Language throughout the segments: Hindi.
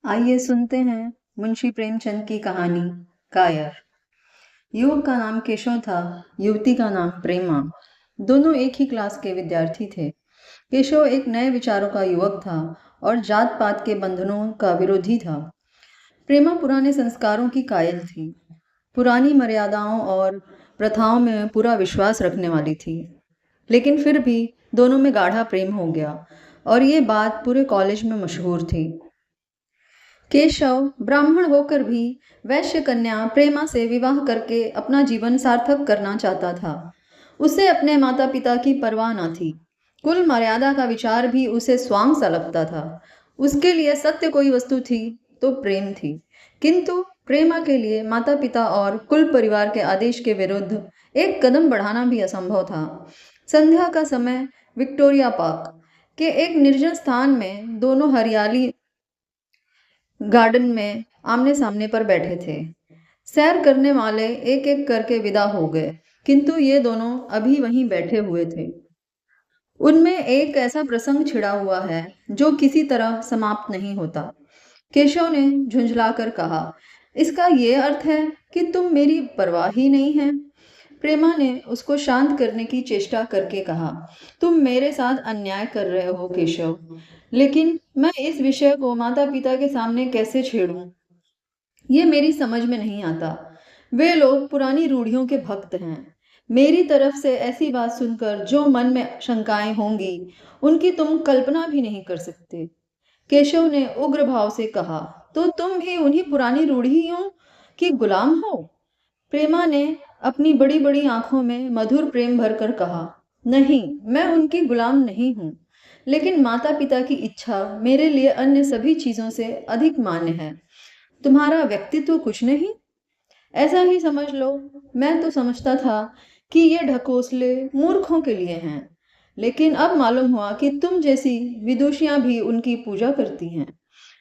आइए सुनते हैं मुंशी प्रेमचंद की कहानी कायर। युवक का नाम केशव था, युवती का नाम प्रेमा। दोनों एक ही क्लास के विद्यार्थी थे। केशव एक नए विचारों का युवक था और जात पात के बंधनों का विरोधी था। प्रेमा पुराने संस्कारों की कायल थी, पुरानी मर्यादाओं और प्रथाओं में पूरा विश्वास रखने वाली थी। लेकिन फिर भी दोनों में गाढ़ा प्रेम हो गया और ये बात पूरे कॉलेज में मशहूर थी। केशव ब्राह्मण होकर भी वैश्य कन्या प्रेमा से विवाह करके अपना जीवन सार्थक करना चाहता था। उसे अपने माता पिता की परवाह न थी। कुल मर्यादा का विचार भी उसे स्वांग सा लगता था। उसके लिए सत्य कोई वस्तु थी तो प्रेम थी, किंतु प्रेमा के लिए माता पिता और कुल परिवार के आदेश के विरुद्ध एक कदम बढ़ाना भी असंभव था। संध्या का समय विक्टोरिया पार्क के एक निर्जन स्थान में दोनों हरियाली गार्डन में आमने सामने पर बैठे थे। सैर करने वाले एक एक करके विदा हो गए, किंतु ये दोनों अभी वहीं बैठे हुए थे। उनमें एक ऐसा प्रसंग छिड़ा हुआ है जो किसी तरह समाप्त नहीं होता। केशव ने झुंझलाकर कहा, इसका ये अर्थ है कि तुम मेरी परवाह ही नहीं है। प्रेमा ने उसको शांत करने की चेष्टा करके कहा, तुम मेरे साथ अन्याय कर रहे हो केशव, लेकिन मैं इस विषय को माता पिता के सामने कैसे छेड़ूं? ये मेरी समझ में नहीं आता। वे लोग पुरानी रूढ़ियों के भक्त हैं। मेरी तरफ से ऐसी बात सुनकर जो मन में शंकाएं होंगी, उनकी तुम कल्पना भी नहीं कर सकते। केशव ने उग्र भाव से कहा, तो तुम भी उन्हीं पुरानी रूढ़ियों की गुलाम हो? प्रेमा ने अपनी बड़ी बड़ी आंखों में मधुर प्रेम भरकर कहा, नहीं, मैं उनकी गुलाम नहीं हूं, लेकिन माता पिता की इच्छा मेरे लिए अन्य सभी चीजों से अधिक मान्य है। तुम्हारा व्यक्तित्व कुछ नहीं, ऐसा ही समझ लो। मैं तो समझता था कि ये ढकोसले मूर्खों के लिए हैं, लेकिन अब मालूम हुआ कि तुम जैसी विदुषियां भी उनकी पूजा करती हैं।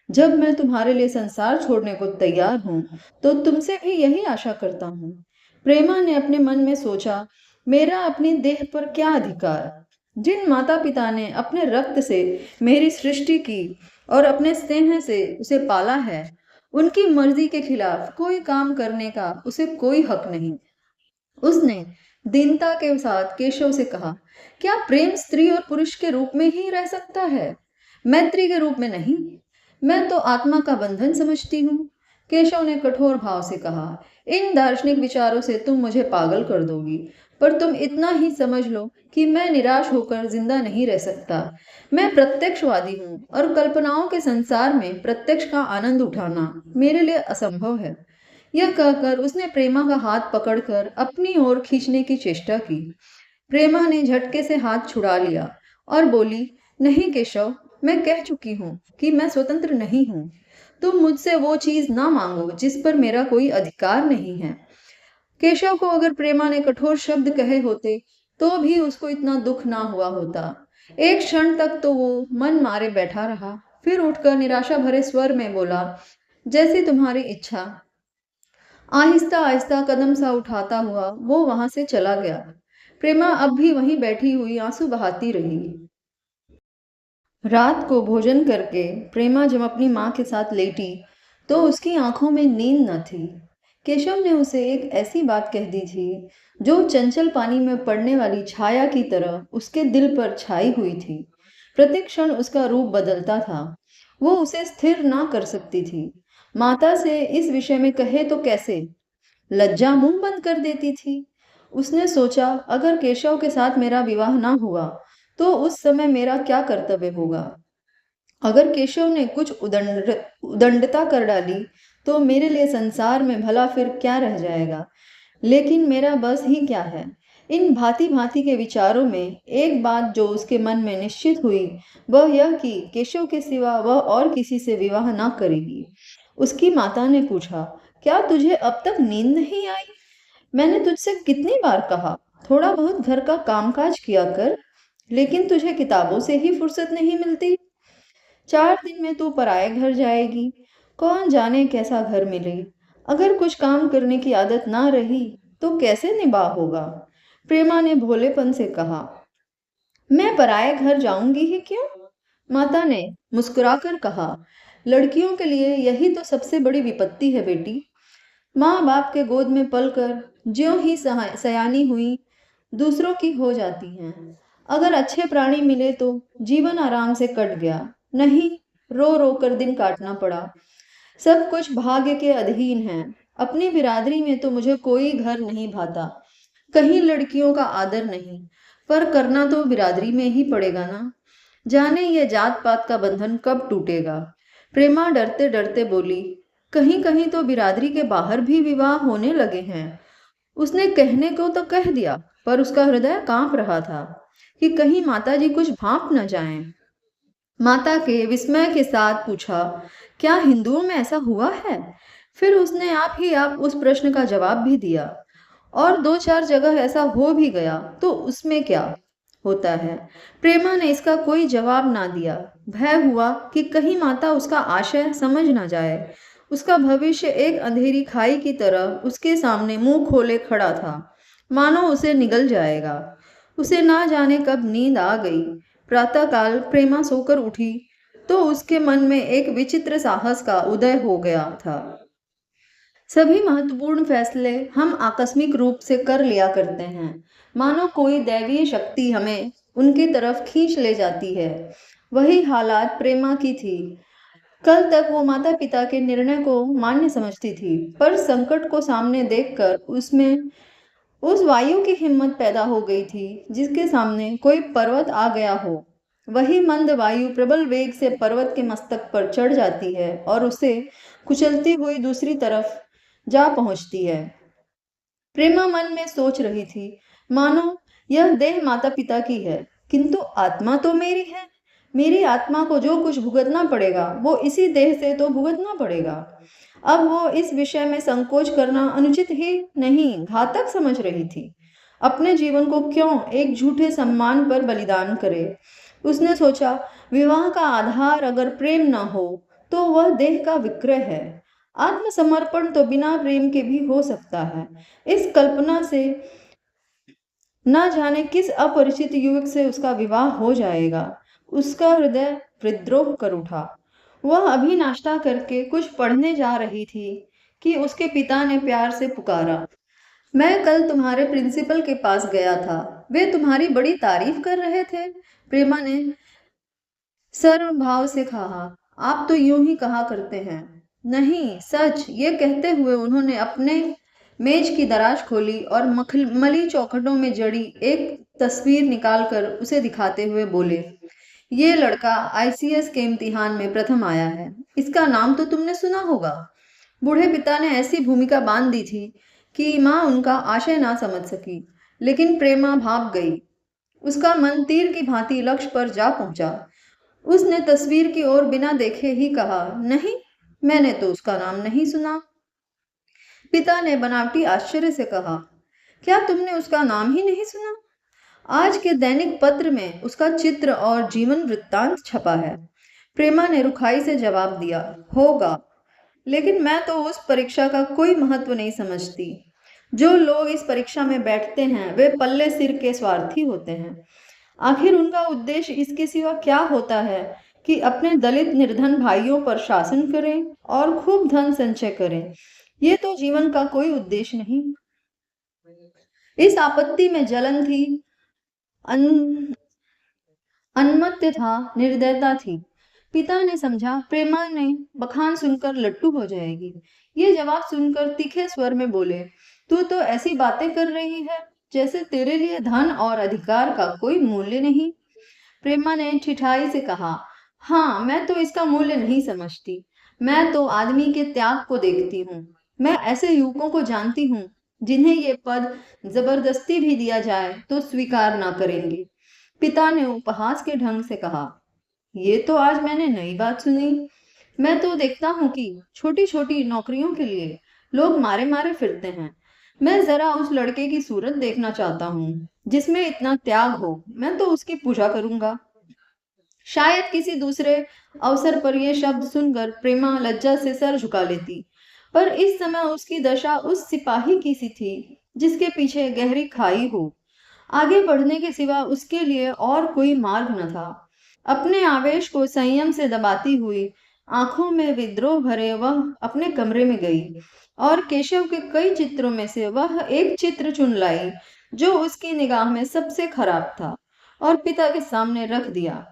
जब मैं तुम्हारे लिए संसार छोड़ने को तैयार हूं, तो तुमसे भी यही आशा करता हूं। प्रेमा ने अपने मन में सोचा, मेरा अपनी देह पर क्या अधिकार? जिन माता पिता ने अपने रक्त से मेरी सृष्टि की और अपने स्नेह से उसे पाला है, उनकी मर्जी के खिलाफ कोई काम करने का उसे कोई हक नहीं। उसने दीनता के साथ केशव से कहा, क्या प्रेम स्त्री और पुरुष के रूप में ही रह सकता है, मैत्री के रूप में नहीं? मैं तो आत्मा का बंधन समझती हूँ। केशव ने कठोर भाव से कहा, इन दार्शनिक विचारों से तुम मुझे पागल कर दोगी, पर तुम इतना ही समझ लो कि मैं निराश होकर जिंदा नहीं रह सकता। मैं प्रत्यक्षवादी हूँ और कल्पनाओं के संसार में प्रत्यक्ष का आनंद उठाना मेरे लिए असंभव है। यह कहकर उसने प्रेमा का हाथ पकड़कर अपनी ओर खींचने की चेष्टा की। प्रेमा ने झटके से हाथ छुड़ा लिया और बोली, नहीं केशव, मैं कह चुकी हूँ कि मैं स्वतंत्र नहीं हूँ। तुम मुझसे वो चीज ना मांगो जिस पर मेरा कोई अधिकार नहीं है। केशव को अगर प्रेमा ने कठोर शब्द कहे होते तो भी उसको इतना दुख ना हुआ होता। एक क्षण तक तो वो मन मारे बैठा रहा, फिर उठकर निराशा भरे स्वर में बोला, जैसी तुम्हारी इच्छा। आहिस्ता आहिस्ता कदम सा उठाता हुआ वो वहां से चला गया। प्रेमा अब भी वहीं बैठी हुई आंसू बहाती रही। रात को भोजन करके प्रेमा जब अपनी माँ के साथ लेटी तो उसकी आंखों में नींद न थी। केशव ने उसे एक ऐसी बात कह दी थी जो चंचल पानी में पड़ने वाली छाया की तरह उसके दिल पर छाई हुई थी। प्रति क्षण उसका रूप बदलता था। वो उसे स्थिर ना कर सकती थी। माता से इस विषय में कहे तो कैसे? लज्जा मुंह बंद कर देती थी। उसने सोचा, अगर केशव के साथ मेरा विवाह ना हुआ तो उस समय मेरा क्या कर्तव्य होगा? अगर केशव ने कुछ उदंडता कर डाली तो मेरे लिए संसार में भला फिर क्या रह जाएगा? लेकिन मेरा बस ही क्या है? इन भांति भांति के विचारों में एक बात जो उसके मन में निश्चित हुई वह यह कि केशव के सिवा वह और किसी से विवाह ना करेगी। उसकी माता ने पूछा, क्या तुझे अब तक नींद नहीं आई? मैंने तुझसे कितनी बार कहा, थोड़ा बहुत घर का कामकाज किया कर, लेकिन तुझे किताबों से ही फुर्सत नहीं मिलती। 4 दिन में तू पराए घर जाएगी, कौन जाने कैसा घर मिले। अगर कुछ काम करने की आदत ना रही तो कैसे निभा होगा? प्रेमा ने भोलेपन से कहा, मैं पराए घर जाऊंगी ही क्यों? माता ने मुस्कुराकर कहा, लड़कियों के लिए यही तो सबसे बड़ी विपत्ति है बेटी। माँ बाप के गोद में पलकर ज्यों ही सयानी हुई दूसरों की हो जाती हैं। अगर अच्छे प्राणी मिले तो जीवन आराम से कट गया, नहीं रो रो कर दिन काटना पड़ा। सब कुछ भाग्य के अधीन है। अपनी बिरादरी में तो मुझे कोई घर नहीं भाता, कहीं लड़कियों का आदर नहीं, पर करना तो बिरादरी में ही पड़ेगा ना। जाने ये जात पात का बंधन कब टूटेगा। प्रेमा डरते डरते बोली, कहीं कहीं तो बिरादरी के बाहर भी विवाह होने लगे हैं। उसने कहने को तो कह दिया, पर उसका हृदय कांप रहा था कि कहीं माताजी कुछ भांप न जाएं। माता के विस्मय के साथ पूछा, क्या हिंदुओं में ऐसा हुआ है? फिर उसने आप उस प्रश्न का जवाब भी दिया, और दो चार जगह ऐसा हो भी गया तो उसमें क्या होता है। प्रेमा ने इसका कोई जवाब ना दिया। भय हुआ कि कहीं माता उसका आशय समझ ना जाए। उसका भविष्य एक अंधेरी खाई की तरह उसके सामने मुंह खोले खड़ा था, मानो उसे निगल जाएगा। उसे ना जाने कब नींद आ गई। प्रातःकाल प्रेमा सोकर उठी तो उसके मन में एक विचित्र साहस का उदय हो गया था। सभी महत्वपूर्ण फैसले हम आकस्मिक रूप से कर लिया करते हैं, मानो कोई दैवीय शक्ति हमें उनकी तरफ खींच ले जाती है। वही हालात प्रेमा की थी। कल तक वो माता पिता के निर्णय को मान्य समझती थी, पर संकट को सामने देखकर उसमें उस वायु की हिम्मत पैदा हो गई थी जिसके सामने कोई पर्वत आ गया हो। वही मंद वायु प्रबल वेग से पर्वत के मस्तक पर चढ़ जाती है और उसे कुचलती हुई दूसरी तरफ जा पहुंचती है। प्रेमा मन में सोच रही थी, मानो यह देह माता पिता की है, किंतु आत्मा तो मेरी है। मेरी आत्मा को जो कुछ भुगतना पड़ेगा वो इसी देह से तो भुगतना पड़ेगा। अब वो इस विषय में संकोच करना अनुचित ही नहीं, घातक समझ रही थी। अपने जीवन को क्यों एक झूठे सम्मान पर बलिदान करे। उसने सोचा, विवाह का आधार अगर प्रेम न हो तो वह देह का विक्रय है। आत्मसमर्पण तो बिना प्रेम के भी हो सकता है। इस कल्पना से न जाने किस अपरिचित युवक से उसका विवाह हो जाएगा। उसका हृदय विद्रोह कर उठा। वह अभी नाश्ता करके कुछ पढ़ने जा रही थी कि उसके पिता ने प्यार से पुकारा, मैं कल तुम्हारे प्रिंसिपल के पास गया था, वे तुम्हारी बड़ी तारीफ कर रहे थे। प्रेमा ने सर्व भाव से कहा, आप तो यूं ही कहा करते हैं। नहीं, सच। ये कहते हुए उन्होंने अपने मेज की दराज खोली और मखमली चौखटों में जड़ी एक तस्वीर निकालकर उसे दिखाते हुए बोले, ये लड़का आईसीएस के इम्तिहान में प्रथम आया है। इसका नाम तो तुमने सुना होगा। बूढ़े पिता ने ऐसी भूमिका बांध दी थी कि माँ उनका आशय ना समझ सकी, लेकिन प्रेमा भाग गई। उसका मन तीर की भांति लक्ष्य पर जा पहुंचा। उसने तस्वीर की ओर बिना देखे ही कहा, नहीं, मैंने तो उसका नाम नहीं सुना। पिता ने बनावटी आश्चर्य से कहा, क्या तुमने उसका नाम ही नहीं सुना? आज के दैनिक पत्र में उसका चित्र और जीवन वृत्तांत छपा है। प्रेमा ने रुखाई से जवाब दिया, होगा, लेकिन मैं तो उस परीक्षा का कोई महत्व नहीं समझती। जो लोग इस परीक्षा में बैठते हैं वे पल्ले सिर के स्वार्थी होते हैं। आखिर उनका उद्देश्य इसके सिवा क्या होता है कि अपने दलित निर्धन भाइयों पर शासन करें और खूब धन संचय करें। ये तो जीवन का कोई उद्देश्य नहीं। इस आपत्ति में जलन थी, अनमत्य था, निर्दयता थी। पिता ने समझा प्रेमा ने बखान सुनकर लट्टू हो जाएगी। ये जवाब सुनकर तीखे स्वर में बोले, तू तो ऐसी बातें कर रही है जैसे तेरे लिए धन और अधिकार का कोई मूल्य नहीं। प्रेमा ने ठिठाई से कहा, हाँ, मैं तो इसका मूल्य नहीं समझती। मैं तो आदमी के त्याग को देखती हूँ। मैं ऐसे युवकों को जानती हूँ जिन्हें ये पद जबरदस्ती भी दिया जाए तो स्वीकार ना करेंगे। पिता ने उपहास के ढंग से कहा, ये तो आज मैंने नई बात सुनी। मैं तो देखता हूँ कि छोटी छोटी नौकरियों के लिए लोग मारे मारे फिरते हैं। मैं जरा उस लड़के की सूरत देखना चाहता हूँ जिसमें इतना त्याग हो। मैं तो उसकी पूजा करूंगा। शायद किसी दूसरे अवसर पर यह शब्द सुनकर प्रेमा लज्जा से सर झुका लेती, पर इस समय उसकी दशा उस सिपाही की सी थी जिसके पीछे गहरी खाई हो। आगे बढ़ने के सिवा उसके लिए और कोई मार्ग न था। अपने आवेश को संयम से दबाती हुई आंखों में विद्रोह भरे वह अपने कमरे में गई और केशव के कई चित्रों में से वह एक चित्र चुन लाई जो उसकी निगाह में सबसे खराब था और पिता के सामने रख दिया।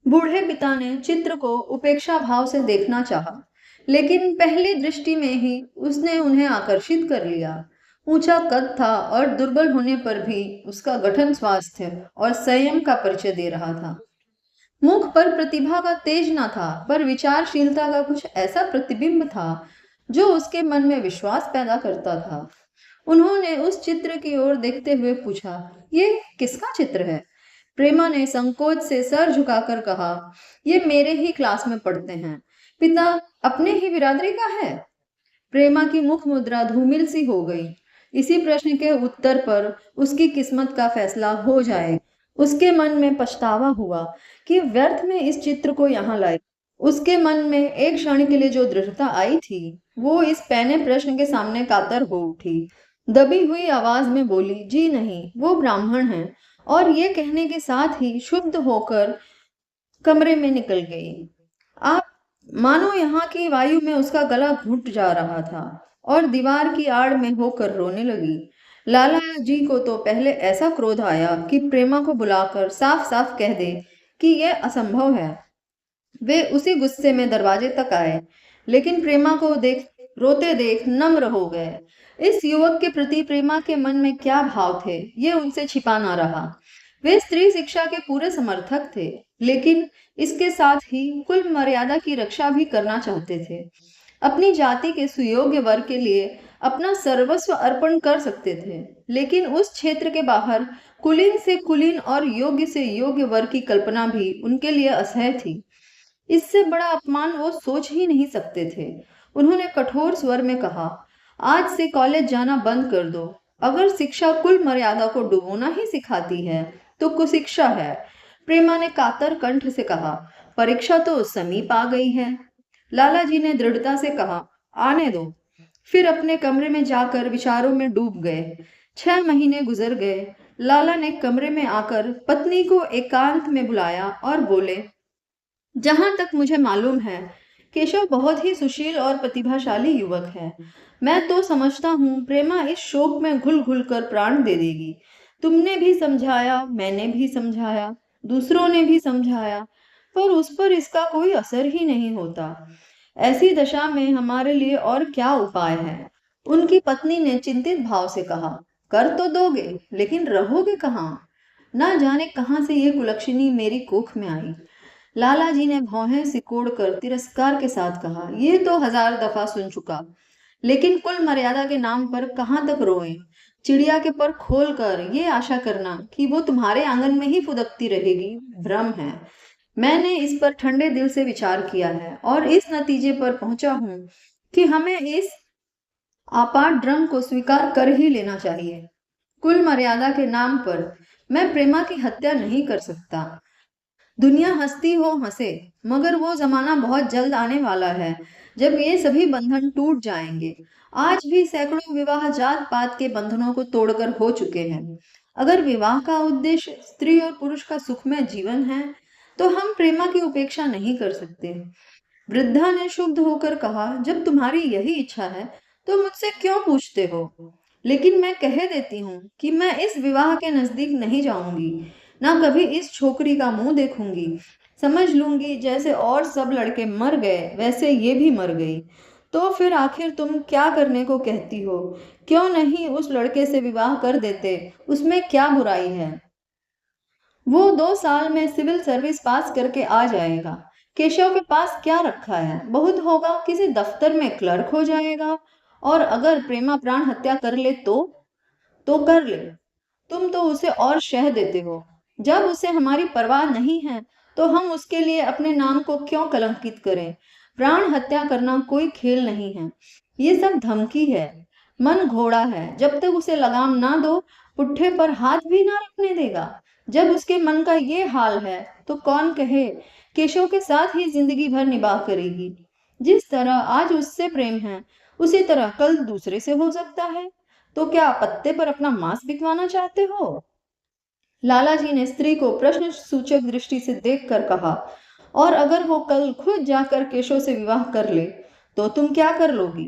बूढ़े पिता ने चित्र को उपेक्षा भाव से देखना चाहा, लेकिन पहली दृष्टि में ही उसने उन्हें आकर्षित कर लिया। ऊंचा कद था और दुर्बल होने पर भी उसका गठन स्वास्थ्य और संयम का परिचय दे रहा था। मुख पर प्रतिभा का तेज न था, पर विचारशीलता का कुछ ऐसा प्रतिबिंब था जो उसके मन में विश्वास पैदा करता था। उन्होंने उस चित्र की ओर देखते हुए पूछा, ये किसका चित्र है? प्रेमा ने संकोच से सर झुकाकर कहा, ये मेरे ही क्लास में पढ़ते हैं। पिता, अपने ही बिरादरी का है? प्रेमा की मुख मुद्रा धूमिल सी हो गई। इसी प्रश्न के उत्तर पर उसकी किस्मत का फैसला हो जाए। उसके मन में पछतावा हुआ कि व्यर्थ में इस चित्र को यहाँ लाई। उसके मन में एक क्षण के लिए जो दृढ़ता आई थी, वो इस पैने प्रश्न के सामने कातर हो उठी। दबी हुई आवाज में बोली, जी नहीं, वो ब्राह्मण हैं। और ये कहने के साथ ही शुद्ध होकर कमरे में निकल गई। आप मानो यहाँ की वायु में उसका गला घुट जा रहा था और दीवार की आड़ में होकर रोने लगी। लाला जी को तो पहले ऐसा क्रोध आया कि प्रेमा को बुलाकर साफ साफ कह दे कि यह असंभव है। वे उसी गुस्से में दरवाजे तक आए, लेकिन प्रेमा को रोते देख नम्र हो गए। इस युवक के प्रति प्रेमा के मन में क्या भाव थे, ये उनसे छिपा ना रहा। वे स्त्री शिक्षा के पूरे समर्थक थे, लेकिन इसके साथ ही कुल मर्यादा की रक्षा भी करना चाहते थे। अपनी जाति के सुयोग्य वर्ग के लिए अपना सर्वस्व अर्पण कर सकते थे, लेकिन उस क्षेत्र के बाहर कुलीन से कुलीन और योग्य से योग्य वर्ग की कल्पना भी उनके लिए असह्य थी। इससे बड़ा अपमान वो सोच ही नहीं सकते थे। उन्होंने कठोर स्वर में कहा, आज से कॉलेज जाना बंद कर दो। अगर शिक्षा कुल मर्यादा को डुबोना ही सिखाती है तो कुशिक्षा है। प्रेमा ने कातर कंठ से कहा, परीक्षा तो समीप आ गई है। लाला जी ने दृढ़ता से कहा, आने दो। फिर अपने कमरे में जाकर विचारों में डूब गए। 6 महीने गुजर गए। लाला ने कमरे में आकर पत्नी को एकांत में बुलाया और बोले, जहां तक मुझे मालूम है, केशव बहुत ही सुशील और प्रतिभाशाली युवक है। मैं तो समझता हूँ प्रेमा इस शोक में घुल घुल कर प्राण दे देगी। तुमने भी समझाया, मैंने भी समझाया, दूसरों ने भी समझाया, पर उस पर इसका कोई असर ही नहीं होता। ऐसी दशा में हमारे लिए और क्या उपाय है? उनकी पत्नी ने चिंतित भाव से कहा, कर तो दोगे, लेकिन रहोगे कहाँ? ना जाने कहाँ से ये कुलक्षणी मेरी कोख में आई। लाला जी ने भौहें सिकोड़कर तिरस्कार के साथ कहा, ये तो 1000 दफा सुन चुका, लेकिन कुल मर्यादा के नाम पर कहाँ तक रोएं? चिड़िया के पर खोल कर ये आशा करना कि वो तुम्हारे आंगन में ही फुदकती रहेगी, भ्रम है। मैंने इस पर ठंडे दिल से विचार किया है और इस नतीजे पर पहुंचा हूं कि हमें इस आपात ड्रम को स्वीकार कर ही लेना चाहिए। कुल मर्यादा के नाम पर मैं प्रेमा की हत्या नहीं कर सकता। दुनिया हंसती हो हंसे, मगर वो जमाना बहुत जल्द आने वाला है जब ये सभी बंधन टूट जाएंगे। आज भी सैकड़ों विवाह जात पात के बंधनों को तोड़कर हो चुके हैं। अगर विवाह का उद्देश्य स्त्री और पुरुष का सुखमय जीवन है, तो हम प्रेमा की उपेक्षा नहीं कर सकते। वृद्धा ने शुद्ध होकर कहा, जब तुम्हारी यही इच्छा है तो मुझसे क्यों पूछते हो? लेकिन मैं कह देती हूँ कि मैं इस विवाह के नजदीक नहीं जाऊंगी, ना कभी इस छोकरी का मुंह देखूंगी। समझ लूंगी जैसे और सब लड़के मर गए वैसे ये भी मर गई। तो फिर आखिर तुम क्या करने को कहती हो? क्यों नहीं उस लड़के से विवाह कर देते? उसमें क्या बुराई है? वो 2 साल में सिविल सर्विस पास करके आ जाएगा। केशव के पास क्या रखा है? बहुत होगा किसी दफ्तर में क्लर्क हो जाएगा। और अगर प्रेमा प्राण हत्या कर ले तो कर ले। तुम तो उसे और शह देते हो। जब उसे हमारी परवाह नहीं है, तो हम उसके लिए अपने नाम को क्यों कलंकित करें? प्राण हत्या करना कोई खेल नहीं है, ये सब धमकी है। मन घोड़ा है, जब तक उसे लगाम ना दो, पुट्ठे पर हाथ भी ना रखने देगा। जब उसके मन का ये हाल है, तो कौन कहे केशव के साथ ही जिंदगी भर निबाह करेगी। जिस तरह आज उससे प्रेम है, उसी तरह कल दूसरे से हो सकता है। तो क्या पत्ते पर अपना मांस बिकवाना चाहते हो? लाला जी ने स्त्री को प्रश्न सूचक दृष्टि से देखकर कहा, और अगर वो कल खुद जाकर केशव से विवाह कर ले तो तुम क्या कर लोगी?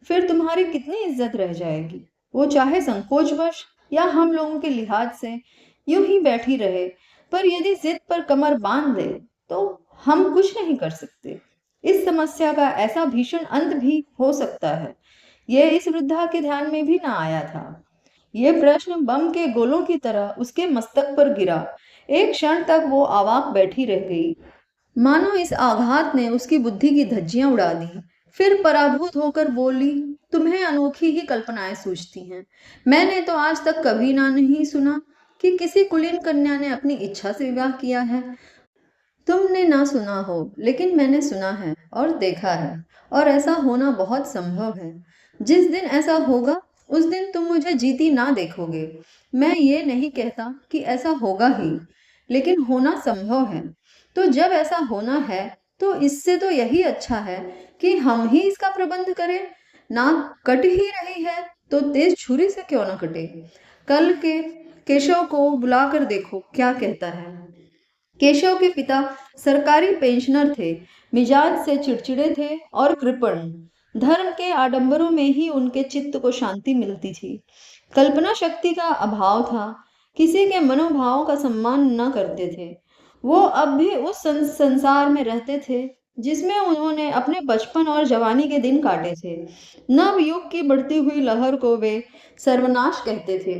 फिर तुम्हारी कितनी इज्जत रह जाएगी? वो चाहे संकोचवश या हम लोगों के लिहाज से यूं ही बैठी रहे, पर यदि जिद पर कमर बांध ले तो हम कुछ नहीं कर सकते। इस समस्या का ऐसा भीषण अंत भी हो सकता है। ये इस वृद्धा के ध्यान में भी ना आया था। ये प्रश्न बम के गोलों की तरह उसके मस्तक पर गिरा। एक क्षण तक वो अवाक बैठी रह गई, मानो इस आघात ने उसकी बुद्धि की धज्जियां उड़ा दी। फिर पराभूत होकर बोली, तुम्हें अनोखी ही कल्पनाएं सूझती हैं। मैंने तो आज तक कभी ना नहीं सुना कि किसी कुलीन कन्या ने अपनी इच्छा से विवाह किया है। तुमने ना सुना हो, लेकिन मैंने सुना है और देखा है, और ऐसा होना बहुत संभव है। जिस दिन ऐसा होगा उस दिन तुम मुझे जीती ना देखोगे। मैं ये नहीं कहता कि ऐसा होगा ही, लेकिन होना संभव है। तो जब ऐसा होना है तो इससे तो यही अच्छा है कि हम ही इसका प्रबंध करें। नाक कट ही रही है तो तेज छुरी से क्यों ना कटे। कल के केशव को बुलाकर देखो क्या कहता है। केशव के पिता सरकारी पेंशनर थे, मिजाज से चिड़चिड़े थे और कृपण। धर्म के आडंबरों में ही उनके चित्त को शांति मिलती थी। कल्पना शक्ति का अभाव था, किसी के मनोभावों का सम्मान न करते थे। वो अब भी उस संसार में रहते थे जिसमें उन्होंने अपने बचपन और जवानी के दिन काटे थे। नव युग की बढ़ती हुई लहर को वे सर्वनाश कहते थे,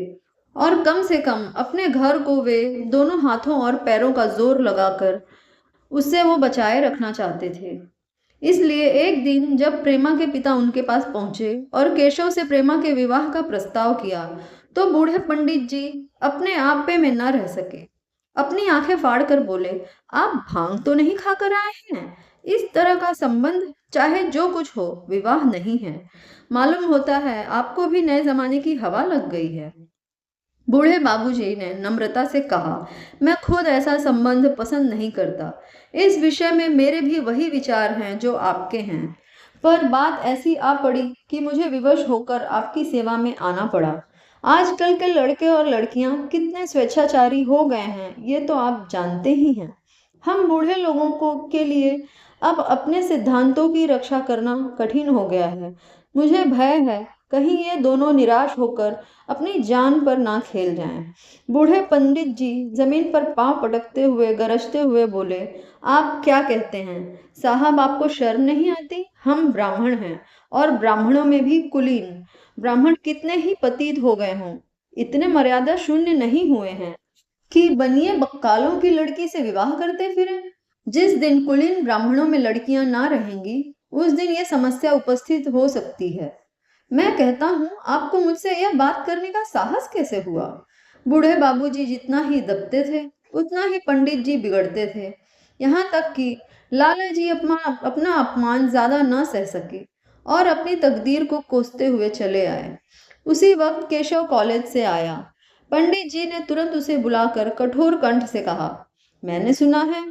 और कम से कम अपने घर को वे दोनों हाथों और पैरों का जोर लगाकर उससे वो बचाए रखना चाहते थे। इसलिए एक दिन जब प्रेमा के पिता उनके पास पहुंचे और केशव से प्रेमा के विवाह का प्रस्ताव किया, तो बूढ़े पंडित जी अपने आप पे में न रह सके। अपनी आंखें फाड़ कर बोले, आप भांग तो नहीं खाकर आए हैं? इस तरह का संबंध चाहे जो कुछ हो, विवाह नहीं है। मालूम होता है आपको भी नए जमाने की हवा लग गई है। बूढ़े बाबूजी ने नम्रता से कहा, मैं खुद ऐसा संबंध पसंद नहीं करता। इस विषय में मेरे भी वही विचार हैं जो आपके हैं, पर बात ऐसी आ पड़ी कि मुझे विवश होकर आपकी सेवा में आना पड़ा। आजकल के लड़के और लड़कियां कितने स्वेच्छाचारी हो गए हैं, ये तो आप जानते ही हैं। हम बूढ़े लोगों को के लिए अब अपने सिद्धांतों की रक्षा करना कठिन हो गया है। मुझे भय है कहीं ये दोनों निराश होकर अपनी जान पर ना खेल जाएं। बूढ़े पंडित जी जमीन पर पांव पटकते हुए गरजते हुए बोले, आप क्या कहते हैं साहब? आपको शर्म नहीं आती? हम ब्राह्मण हैं, और ब्राह्मणों में भी कुलीन। ब्राह्मण कितने ही पतित हो गए हों, इतने मर्यादा शून्य नहीं हुए हैं कि बनिए बक्कालों की लड़की से विवाह करते फिरें। जिस दिन कुलीन ब्राह्मणों में लड़कियां ना रहेंगी, उस दिन यह समस्या उपस्थित हो सकती है। मैं कहता हूँ, आपको मुझसे यह बात करने का साहस कैसे हुआ? बूढ़े बाबूजी जितना ही दबते थे, उतना ही पंडित जी बिगड़ते थे। यहाँ तक कि लाला जी अपना अपमान ज्यादा न सह सके और अपनी तकदीर को कोसते हुए चले आए। उसी वक्त केशव कॉलेज से आया। पंडित जी ने तुरंत उसे बुलाकर कठोर कंठ से कहा, मैंने सुना है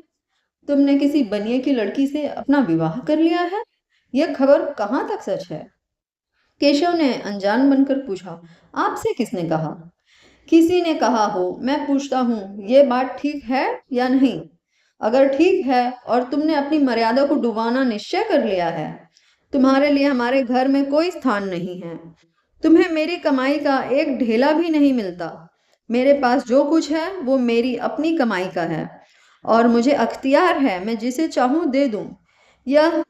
तुमने किसी बनिए की लड़की से अपना विवाह कर लिया है। यह खबर कहाँ तक सच है? केशव ने अनजान बनकर पूछा, आपसे किसने कहा? किसी ने कहा हो। मैं पूछता हूँ, ये बात ठीक है या नहीं? अगर ठीक है और तुमने अपनी मर्यादा को डुबाना निश्चय कर लिया है, तुम्हारे लिए हमारे घर में कोई स्थान नहीं है। तुम्हें मेरी कमाई का एक ढेला भी नहीं मिलता। मेरे पास जो कुछ है वो मेरी अपनी कमाई का है, और मुझे अख्तियार है मैं जिसे चाहूं दे दूं। यह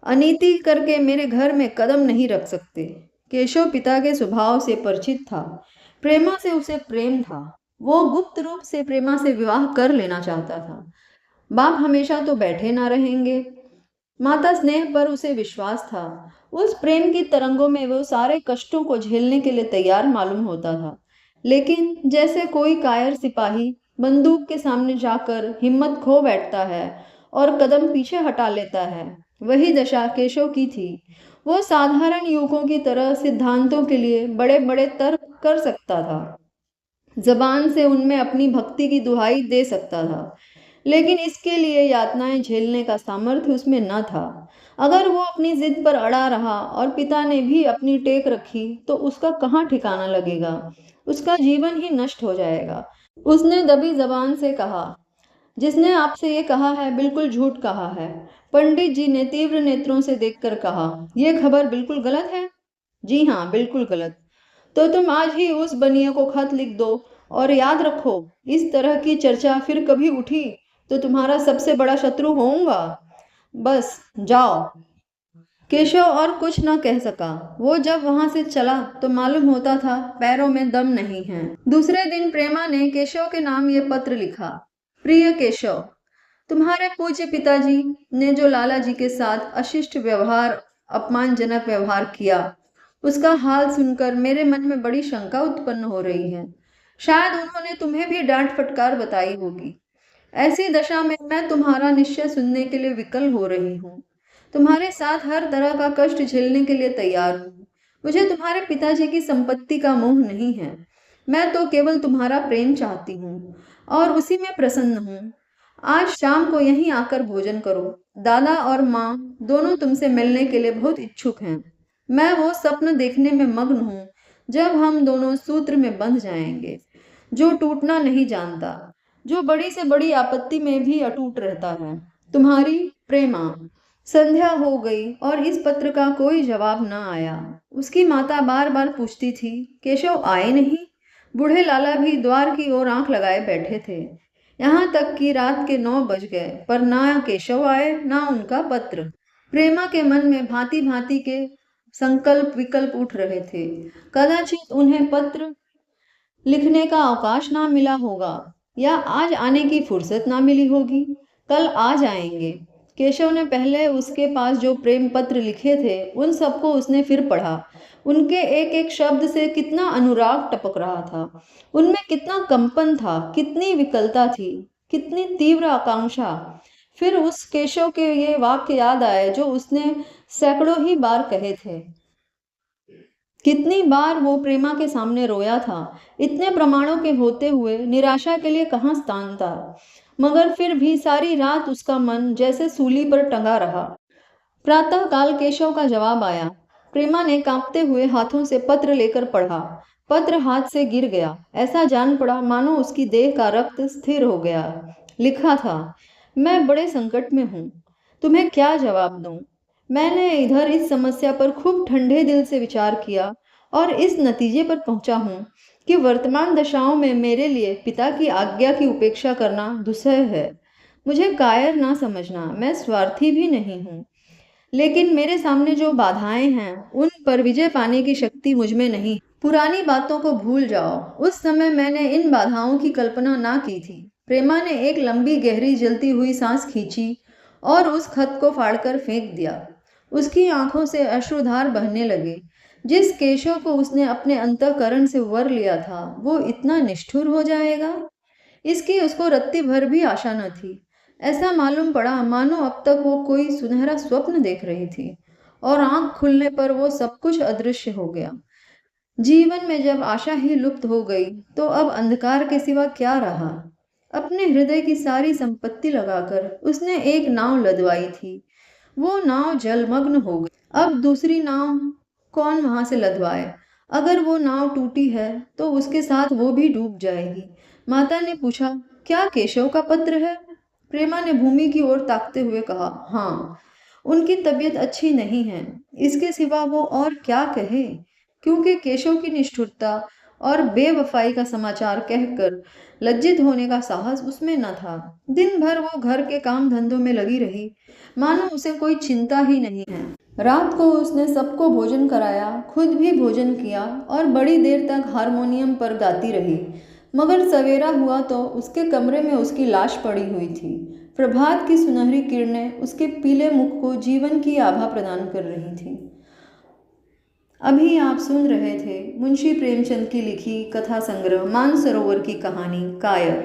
अनीति करके मेरे घर में कदम नहीं रख सकते। केशव पिता के स्वभाव से परिचित था। प्रेमा से उसे प्रेम था। वो गुप्त रूप से प्रेमा से विवाह कर लेना चाहता था। बाप हमेशा तो बैठे ना रहेंगे। माता स्नेह पर उसे विश्वास था। उस प्रेम की तरंगों में वो सारे कष्टों को झेलने के लिए तैयार मालूम होता था। लेकिन जैसे कोई कायर सिपाही बंदूक के सामने जाकर हिम्मत खो बैठता है और कदम पीछे हटा लेता है, वही दशा केशव की थी। वो साधारण युवकों की तरह सिद्धांतों के लिए बड़े बड़े तर्क कर सकता था, जबान से उनमें अपनी भक्ति की दुहाई दे सकता था, लेकिन इसके लिए यातनाएं झेलने का सामर्थ्य उसमें न था। अगर वो अपनी जिद पर अड़ा रहा और पिता ने भी अपनी टेक रखी, तो उसका कहाँ ठिकाना लगेगा। उसका जीवन ही नष्ट हो जाएगा। उसने दबी जबान से कहा, जिसने आपसे ये कहा है बिल्कुल झूठ कहा है। पंडित जी ने तीव्र नेत्रों से देखकर कहा, यह खबर बिल्कुल गलत है। जी हाँ, बिल्कुल गलत। तो तुम आज ही उस बनिए को खत लिख दो, और याद रखो, इस तरह की चर्चा फिर कभी उठी तो तुम्हारा सबसे बड़ा शत्रु होऊंगा। बस जाओ। केशव और कुछ न कह सका। वो जब वहां से चला तो मालूम होता था पैरों में दम नहीं है। दूसरे दिन प्रेमा ने केशव के नाम ये पत्र लिखा। प्रिय केशव, तुम्हारे पूज्य पिताजी ने जो लाला जी के साथ अशिष्ट व्यवहार, अपमानजनक व्यवहार किया, उसका हाल सुनकर मेरे मन में बड़ी शंका उत्पन्न हो रही है। शायद उन्होंने तुम्हें भी डांट फटकार बताई होगी। ऐसी दशा में मैं तुम्हारा निश्चय सुनने के लिए विकल हो रही हूँ। तुम्हारे साथ हर तरह का कष्ट झेलने के लिए तैयार हूँ। मुझे तुम्हारे पिताजी की संपत्ति का मोह नहीं है। मैं तो केवल तुम्हारा प्रेम चाहती हूँ और उसी में प्रसन्न हूँ। आज शाम को यहीं आकर भोजन करो। दादा और माँ दोनों तुमसे मिलने के लिए बहुत इच्छुक हैं। मैं वो स्वप्न देखने में मग्न हूँ जब हम दोनों सूत्र में बंध जाएंगे, जो टूटना नहीं जानता, जो बड़ी से बड़ी आपत्ति में भी अटूट रहता है। तुम्हारी प्रेमा। संध्या हो गई और इस पत्र का कोई जवाब न आया। उसकी माता बार बार पूछती थी, केशव आए नहीं? बूढ़े लाला भी द्वार की ओर आंख लगाए बैठे थे। यहाँ तक कि रात के 9 बज गए, पर ना केशव आए ना उनका पत्र। प्रेमा के मन में भांति भांति के संकल्प विकल्प उठ रहे थे। कदाचित उन्हें पत्र लिखने का अवकाश ना मिला होगा, या आज आने की फुर्सत ना मिली होगी। कल आ जाएंगे। केशव ने पहले उसके पास जो प्रेम पत्र लिखे थे उन सबको उसने फिर पढ़ा। उनके एक एक शब्द से कितना अनुराग टपक रहा था, उनमें कितना कंपन था, कितनी विकलता थी, कितनी तीव्र आकांक्षा। फिर उस केशव के ये वाक्य याद आए जो उसने सैकड़ों ही बार कहे थे। कितनी बार वो प्रेमा के सामने रोया था। इतने प्रमाणों के होते हुए निराशा के लिए कहाँ स्थान था। मगर फिर भी सारी रात उसका मन जैसे सूली पर टंगा रहा। प्रातः काल केशव का जवाब आया। प्रेमा ने कांपते हुए हाथों से पत्र लेकर पढ़ा। पत्र हाथ से गिर गया। ऐसा जान पड़ा मानो उसकी देह का रक्त स्थिर हो गया। लिखा था, मैं बड़े संकट में हूँ। तुम्हें क्या जवाब दूं? मैंने इधर इस समस्या पर खूब ठंडे दिल से विचार किया और इस नतीजे पर पहुंचा हूँ कि वर्तमान दशाओं में मेरे लिए पिता की आज्ञा की उपेक्षा करना दुस्सह है। मुझे कायर ना समझना, मैं स्वार्थी भी नहीं हूँ। लेकिन मेरे सामने जो बाधाएं हैं उन पर विजय पाने की शक्ति मुझ में नहीं। पुरानी बातों को भूल जाओ। उस समय मैंने इन बाधाओं की कल्पना ना की थी। प्रेमा ने एक लंबी गहरी जलती हुई सांस खींची और उस खत को फाड़कर फेंक दिया। उसकी आंखों से अश्रुधार बहने लगे। जिस केशव को उसने अपने अंतःकरण से वर लिया था वो इतना निष्ठुर हो जाएगा, इसकी उसको रत्ती भर भी आशा न थी। ऐसा मालूम पड़ा मानो अब तक वो कोई सुनहरा स्वप्न देख रही थी और आंख खुलने पर वो सब कुछ अदृश्य हो गया। जीवन में जब आशा ही लुप्त हो गई तो अब अंधकार के सिवा क्या रहा। अपने हृदय की सारी संपत्ति लगाकर उसने एक नाव लदवाई थी। वो नाव जलमग्न हो गई। अब दूसरी नाव कौन वहां से लदवाए? अगर वो नाव टूटी है तो उसके साथ वो भी डूब जाएगी। माता ने पूछा, क्या केशव का पत्र है? प्रेमा ने भूमि की ओर ताकते हुए कहा, हाँ। उनकी तबीयत अच्छी नहीं है। इसके सिवा वो और क्या कहे, क्योंकि केशव की निष्ठुरता और बेवफाई का समाचार कहकर लज्जित होने का साहस उसमें न था। दिन भर वो घर के काम धंधों में लगी रही, मानो उसे कोई चिंता ही नहीं है। रात को उसने सबको भोजन कराया, खुद भी भोजन किया और बड़ी देर तक हारमोनियम पर गाती रही। मगर सवेरा हुआ तो उसके कमरे में उसकी लाश पड़ी हुई थी। प्रभात की सुनहरी किरणें उसके पीले मुख को जीवन की आभा प्रदान कर रही थी। अभी आप सुन रहे थे मुंशी प्रेमचंद की लिखी कथा संग्रह मानसरोवर की कहानी कायर।